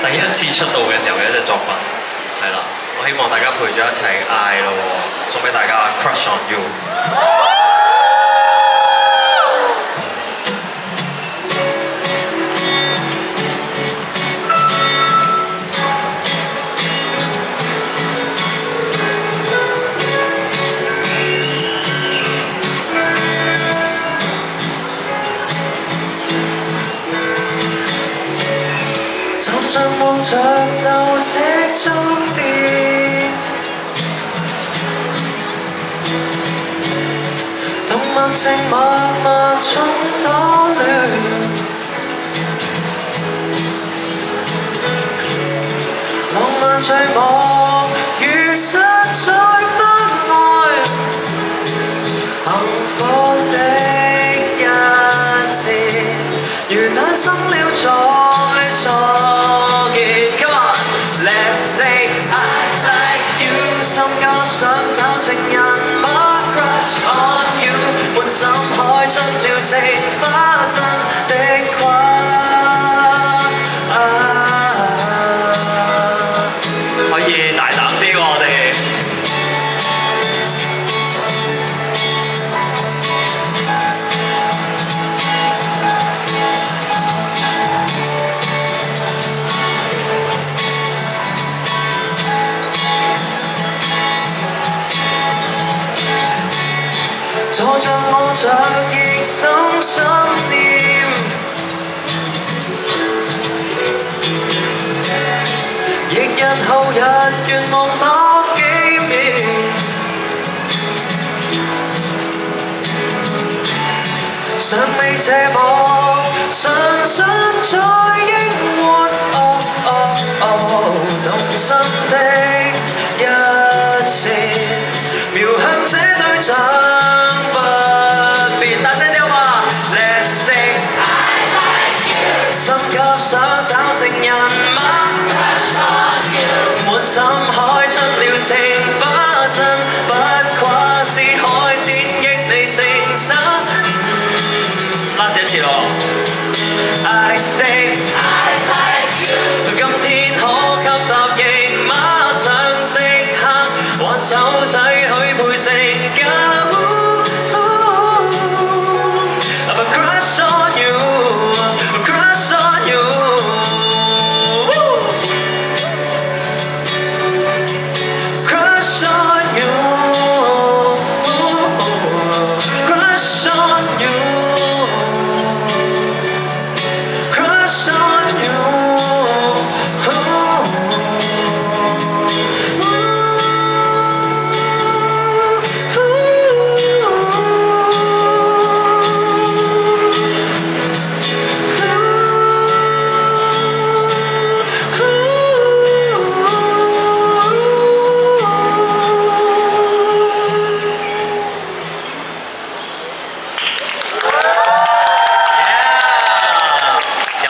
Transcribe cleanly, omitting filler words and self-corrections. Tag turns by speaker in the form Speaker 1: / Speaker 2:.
Speaker 1: 第一次出道嘅時候嘅一隻作品，係啦，我希望大家陪住一齊嗌咯，送俾大家 Crush on You。
Speaker 2: 站着望着就這終點，動默靜默默中多亂，浪漫序幕如實在分愛，幸福的一天，如誕生了再見。Come on，Let's say I like you， 心急想找情人，But crush on you， 滿心開出了情花真的誇。
Speaker 1: 可以大膽啲喎，我哋。
Speaker 2: 坐着望着亦深深念，翌日後日願望多幾面，尚未謝幕，純粹在應援，動心的一切，瞄向這對象。心急想找情人。